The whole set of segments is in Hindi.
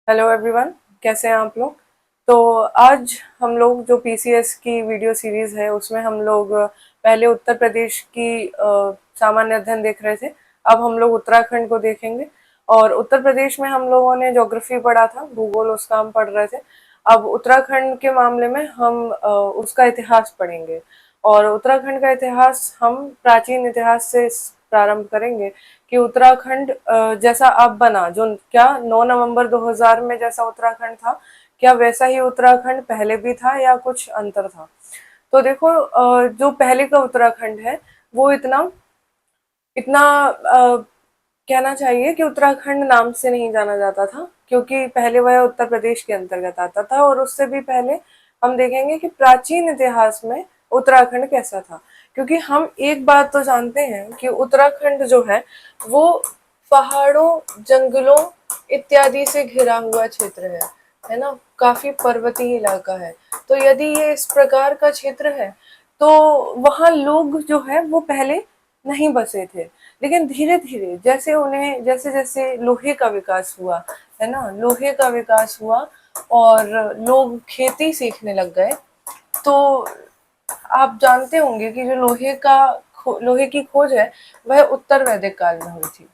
हेलो एवरीवन, कैसे हैं आप लोग। तो आज हम लोग जो पीसीएस की वीडियो सीरीज है उसमें हम लोग पहले उत्तर प्रदेश की सामान्य अध्ययन देख रहे थे। अब हम लोग उत्तराखंड को देखेंगे। और उत्तर प्रदेश में हम लोगों ने ज्योग्राफी पढ़ा था, भूगोल उसका हम पढ़ रहे थे। अब उत्तराखंड के मामले में हम उसका इतिहास पढ़ेंगे। और उत्तराखंड का इतिहास हम प्राचीन इतिहास से प्रारंभ करेंगे कि उत्तराखंड जैसा अब बना, जो क्या 9 नवंबर 2000 में जैसा उत्तराखंड था, क्या वैसा ही उत्तराखंड पहले भी था या कुछ अंतर था। तो देखो, जो पहले का उत्तराखंड है वो इतना इतना कहना चाहिए कि उत्तराखंड नाम से नहीं जाना जाता था, क्योंकि पहले वह उत्तर प्रदेश के अंतर्गत आता था। और उससे भी पहले हम देखेंगे कि प्राचीन इतिहास में उत्तराखंड कैसा था। क्योंकि हम एक बात तो जानते हैं कि उत्तराखंड जो है वो पहाड़ों, जंगलों इत्यादि से घिरा हुआ क्षेत्र है ना। काफी पर्वतीय इलाका है। तो यदि ये इस प्रकार का क्षेत्र है तो वहाँ लोग जो है वो पहले नहीं बसे थे। लेकिन धीरे धीरे जैसे जैसे लोहे का विकास हुआ, है ना, लोहे का विकास हुआ और लोग खेती सीखने लग गए। तो आप जानते होंगे कि जो लोहे की खोज है वह उत्तर वैदिक काल में हुई थी,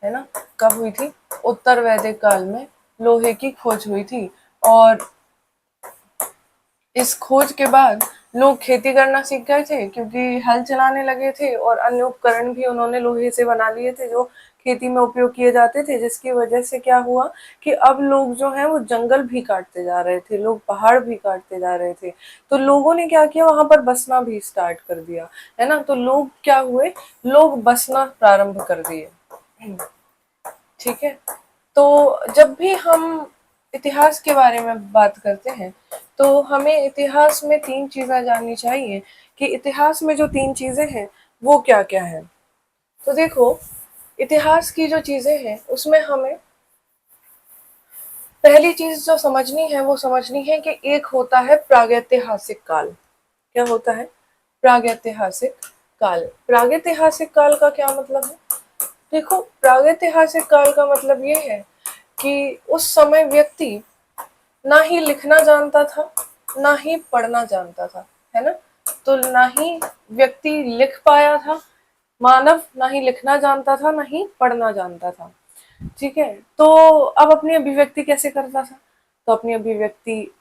है ना। कब हुई थी? उत्तर वैदिक काल में लोहे की खोज हुई थी। और इस खोज के बाद लोग खेती करना सीख गए थे, क्योंकि हल चलाने लगे थे और अन्य उपकरण भी उन्होंने लोहे से बना लिए थे जो खेती में उपयोग किए जाते थे। जिसकी वजह से क्या हुआ कि अब लोग जो हैं वो जंगल भी काटते जा रहे थे, लोग पहाड़ भी काटते जा रहे थे। तो लोगों ने क्या किया, वहां पर बसना भी स्टार्ट कर दिया, है ना। तो लोग क्या हुए, लोग बसना प्रारंभ कर दिए। ठीक है। तो जब भी हम इतिहास के बारे में बात करते हैं तो हमें इतिहास में तीन चीजें जाननी चाहिए कि इतिहास में जो तीन चीजें हैं वो क्या क्या है। तो देखो, इतिहास की जो चीजें हैं उसमें हमें पहली चीज जो समझनी है वो समझनी है कि एक होता है प्रागैतिहासिक काल। क्या होता है? प्रागैतिहासिक काल। प्रागैतिहासिक काल का क्या मतलब है? देखो, प्रागैतिहासिक काल का मतलब ये है कि उस समय व्यक्ति ना ही लिखना जानता था, ना ही पढ़ना जानता था, है ना। तो ना ही व्यक्ति लिख पाया था, मानव ना ही लिखना जानता था, ना ही पढ़ना जानता था। ठीक है। तो अब अपनी अभिव्यक्ति कैसे करता था? तो अपनी अभिव्यक्ति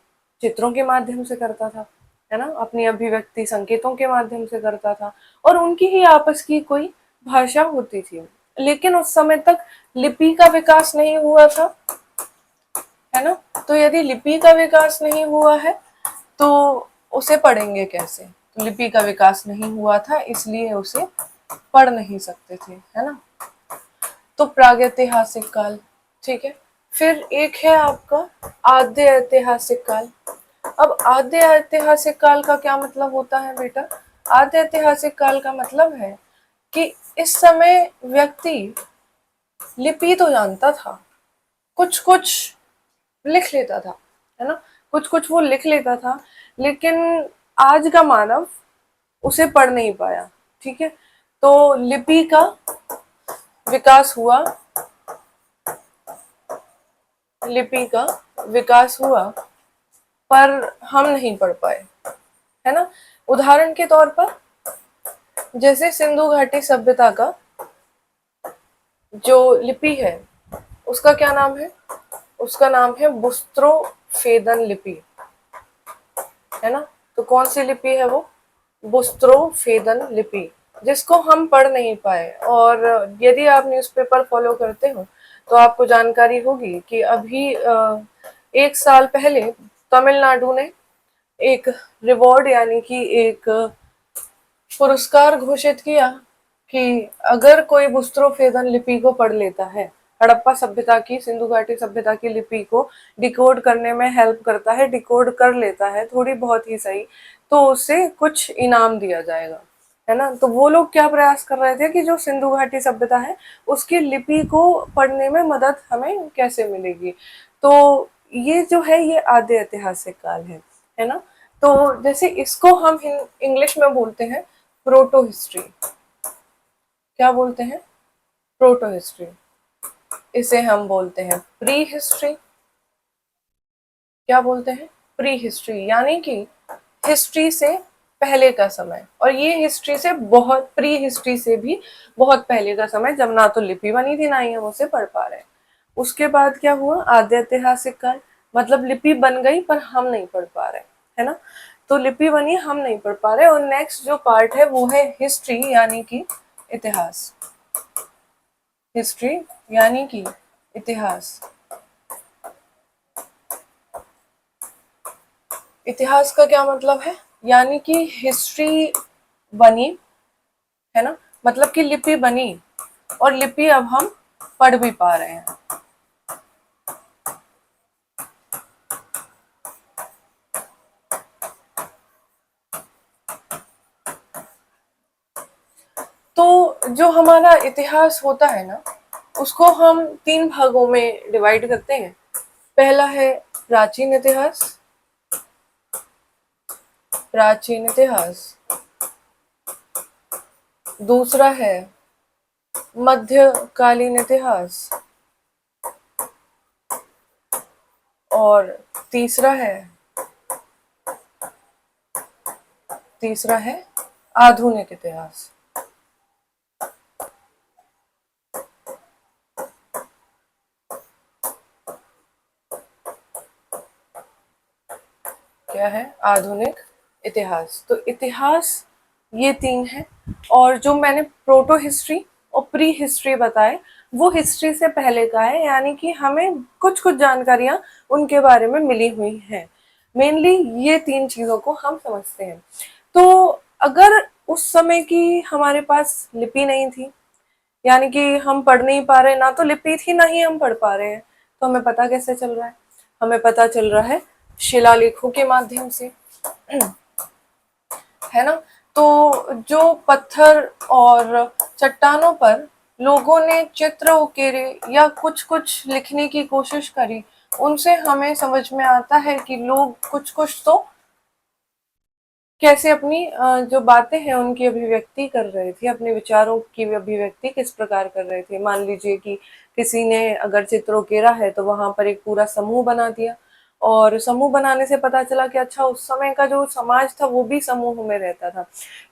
चित्रों के माध्यम से करता था, है ना। अपनी अभिव्यक्ति संकेतों के माध्यम से करता था और उनकी ही आपस की कोई भाषा होती थी। लेकिन उस समय तक लिपि का विकास नहीं हुआ था, है ना। तो यदि लिपि का विकास नहीं हुआ है तो उसे पढ़ेंगे कैसे? तो लिपि का विकास नहीं हुआ था इसलिए उसे पढ़ नहीं सकते थे, है ना। तो प्रागैतिहासिक काल। ठीक है। फिर एक है आपका आद्य ऐतिहासिक काल। अब आद्य ऐतिहासिक काल का क्या मतलब होता है बेटा? आद्य ऐतिहासिक काल का मतलब है कि इस समय व्यक्ति लिपि तो जानता था, कुछ कुछ लिख लेता था, है ना। कुछ कुछ वो लिख लेता था, लेकिन आज का मानव उसे पढ़ नहीं पाया। ठीक है। तो लिपि का विकास हुआ, लिपि का विकास हुआ, पर हम नहीं पढ़ पाए, है ना। उदाहरण के तौर पर जैसे सिंधु घाटी सभ्यता का जो लिपि है उसका क्या नाम है? उसका नाम है बुस्त्रो फेदन लिपि, है ना। तो कौन सी लिपि है वो? बुस्त्रो फेदन लिपि, जिसको हम पढ़ नहीं पाए। और यदि आप न्यूज़पेपर फॉलो करते हो तो आपको जानकारी होगी कि अभी एक साल पहले तमिलनाडु ने एक रिवॉर्ड यानी कि एक पुरस्कार घोषित किया कि अगर कोई बुस्त्रो फेदन लिपि को पढ़ लेता है, हड़प्पा सभ्यता की, सिंधु घाटी सभ्यता की लिपि को डिकोड करने में हेल्प करता है, डिकोड कर लेता है थोड़ी बहुत ही सही, तो उसे कुछ इनाम दिया जाएगा, है ना। तो वो लोग क्या प्रयास कर रहे थे कि जो सिंधु घाटी सभ्यता है उसकी लिपि को पढ़ने में मदद हमें कैसे मिलेगी। तो ये जो है ये आद्य ऐतिहासिक काल है ना। तो जैसे इसको हम इंग्लिश में बोलते हैं प्रोटो हिस्ट्री। क्या बोलते हैं? Proto history. इसे हम बोलते हैं प्री हिस्ट्री, क्या बोलते हैं, प्री हिस्ट्री, यानी कि हिस्ट्री से पहले का समय। और ये हिस्ट्री से बहुत, प्री हिस्ट्री से भी बहुत पहले का समय, जब ना तो लिपि बनी थी ना ही हम उसे पढ़ पा रहे हैं। उसके बाद क्या हुआ, आद्य ऐतिहासिक काल, मतलब लिपि बन गई पर हम नहीं पढ़ पा रहे, है ना। तो लिपि बनी, हम नहीं पढ़ पा रहे। और नेक्स्ट जो पार्ट है वो है हिस्ट्री, यानी कि इतिहास। हिस्ट्री यानी कि इतिहास। इतिहास का क्या मतलब है, यानी कि हिस्ट्री बनी, है ना, मतलब कि लिपि बनी और लिपि अब हम पढ़ भी पा रहे हैं। तो जो हमारा इतिहास होता है ना, उसको हम 3 भागों में डिवाइड करते हैं। पहला है प्राचीन इतिहास, प्राचीन इतिहास। दूसरा है मध्यकालीन इतिहास, और तीसरा है तीसरा है आधुनिक इतिहास। क्या है, आधुनिक इतिहास। तो इतिहास ये 3 है। और जो मैंने प्रोटो हिस्ट्री और प्री हिस्ट्री बताए, वो हिस्ट्री से पहले का है, यानी कि हमें कुछ कुछ जानकारियां उनके बारे में मिली हुई हैं। मेनली ये 3 चीजों को हम समझते हैं। तो अगर उस समय की हमारे पास लिपि नहीं थी, यानी कि हम पढ़ नहीं पा रहे, ना तो लिपि थी ना ही हम पढ़ पा रहे हैं, तो हमें पता कैसे चल रहा है, हमें पता चल रहा है शिलालेखों के माध्यम से, है ना। तो जो पत्थर और चट्टानों पर लोगों ने चित्र उकेरे या कुछ कुछ लिखने की कोशिश करी, उनसे हमें समझ में आता है कि लोग कुछ कुछ तो कैसे अपनी जो बातें हैं उनकी अभिव्यक्ति कर रहे थे, अपने विचारों की अभिव्यक्ति किस प्रकार कर रहे थे। मान लीजिए कि किसी ने अगर चित्र उकेरा है तो वहां पर एक पूरा समूह बना दिया, और समूह बनाने से पता चला कि अच्छा, उस समय का जो समाज था वो भी समूह में रहता था।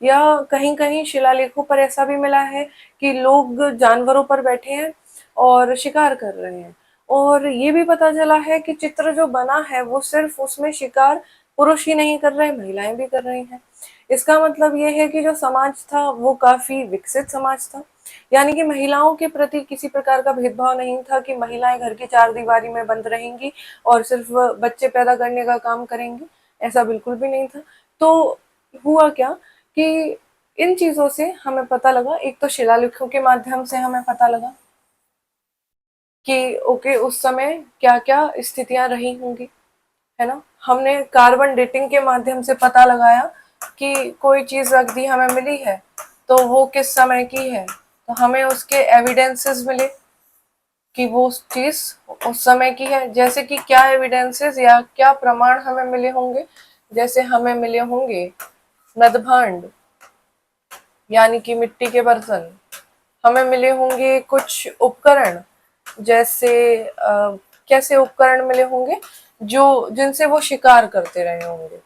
या कहीं कहीं शिलालेखों पर ऐसा भी मिला है कि लोग जानवरों पर बैठे हैं और शिकार कर रहे हैं। और ये भी पता चला है कि चित्र जो बना है वो सिर्फ उसमें शिकार पुरुष ही नहीं कर रहे, महिलाएं भी कर रही हैं। इसका मतलब ये है कि जो समाज था वो काफी विकसित समाज था, यानी कि महिलाओं के प्रति किसी प्रकार का भेदभाव नहीं था कि महिलाएं घर की 4 दीवारी में बंद रहेंगी और सिर्फ बच्चे पैदा करने का काम करेंगी, ऐसा बिल्कुल भी नहीं था। तो हुआ क्या कि इन चीजों से हमें पता लगा, एक तो शिलालेखों के माध्यम से हमें पता लगा कि ओके, उस समय क्या क्या स्थितियां रही होंगी, है ना। हमने कार्बन डेटिंग के माध्यम से पता लगाया कि कोई चीज अगदी हमें मिली है तो वो किस समय की है, तो हमें उसके एविडेंसेस मिले कि वो चीज उस समय की है। जैसे कि क्या एविडेंसेस या क्या प्रमाण हमें मिले होंगे, जैसे हमें मिले होंगे नदभांड, यानी कि मिट्टी के बर्तन। हमें मिले होंगे कुछ उपकरण, जैसे कैसे उपकरण मिले होंगे, जो जिनसे वो शिकार करते रहे होंगे,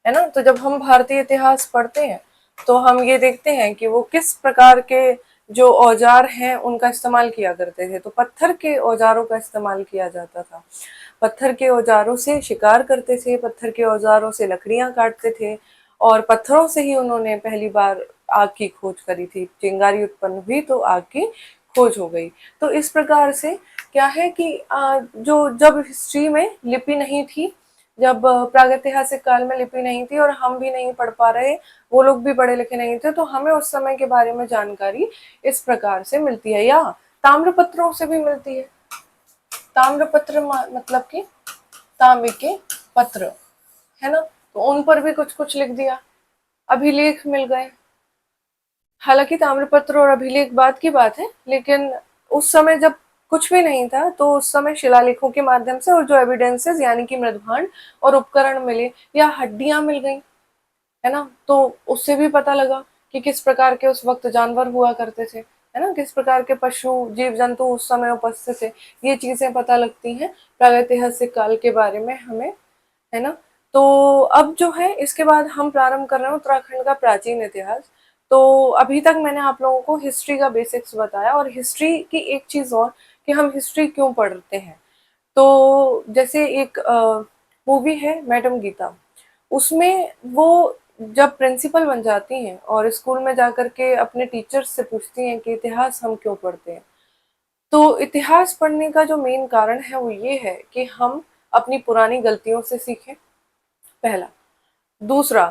है ना। तो जब हम भारतीय इतिहास पढ़ते हैं तो हम ये देखते हैं कि वो किस प्रकार के जो औजार हैं उनका इस्तेमाल किया करते थे। तो पत्थर के औजारों का इस्तेमाल किया जाता था, पत्थर के औजारों से शिकार करते थे, पत्थर के औजारों से लकड़ियां काटते थे, और पत्थरों से ही उन्होंने पहली बार आग की खोज करी थी। चिंगारी उत्पन्न हुई तो आग की खोज हो गई। तो इस प्रकार से क्या है कि जो जब हिस्ट्री में लिपि नहीं थी, जब प्रागैतिहासिक काल में लिपि नहीं थी और हम भी नहीं पढ़ पा रहे, वो लोग भी पढ़े लिखे नहीं थे, तो हमें उस समय के बारे में जानकारी इस प्रकार से मिलती है। या ताम्रपत्रों से भी मिलती है। ताम्रपत्र मतलब कि तांबे के पत्र, है ना। तो उन पर भी कुछ कुछ लिख दिया, अभिलेख मिल गए। हालांकि ताम्रपत्र और अभिलेख बाद की बात है, लेकिन उस समय जब कुछ भी नहीं था तो उस समय शिलालेखों के माध्यम से और जो एविडेंसेस यानी कि मृदभांड और उपकरण मिले या हड्डियां मिल गई, है ना, तो उससे भी पता लगा कि किस प्रकार के उस वक्त जानवर हुआ करते थे, है ना, किस प्रकार के पशु जीव जंतु उस समय उपस्थित थे। ये चीजें पता लगती हैं प्रागैतिहासिक काल के बारे में हमें है ना। तो अब जो है इसके बाद हम प्रारंभ कर रहे हैं उत्तराखंड का प्राचीन इतिहास। तो अभी तक मैंने आप लोगों को हिस्ट्री का बेसिक्स बताया, और हिस्ट्री की एक चीज़ और कि हम हिस्ट्री क्यों पढ़ते हैं। तो जैसे एक मूवी है मैडम गीता, उसमें वो जब प्रिंसिपल बन जाती हैं और स्कूल में जाकर के अपने टीचर्स से पूछती हैं कि इतिहास हम क्यों पढ़ते हैं, तो इतिहास पढ़ने का जो मेन कारण है वो ये है कि हम अपनी पुरानी गलतियों से सीखें, पहला। दूसरा,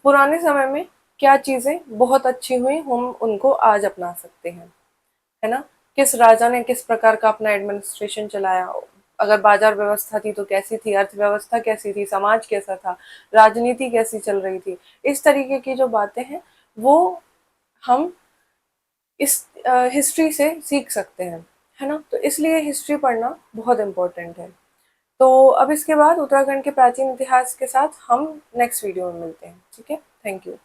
पुराने समय में क्या चीजें बहुत अच्छी हुई हम उनको आज अपना सकते हैं, है ना। किस राजा ने किस प्रकार का अपना एडमिनिस्ट्रेशन चलाया, अगर बाजार व्यवस्था थी तो कैसी थी, अर्थव्यवस्था कैसी थी, समाज कैसा था, राजनीति कैसी चल रही थी, इस तरीके की जो बातें हैं वो हम इस हिस्ट्री से सीख सकते हैं, है ना। तो इसलिए हिस्ट्री पढ़ना बहुत इम्पोर्टेंट है। तो अब इसके बाद उत्तराखंड के प्राचीन इतिहास के साथ हम नेक्स्ट वीडियो में मिलते हैं, ठीक है। Thank you.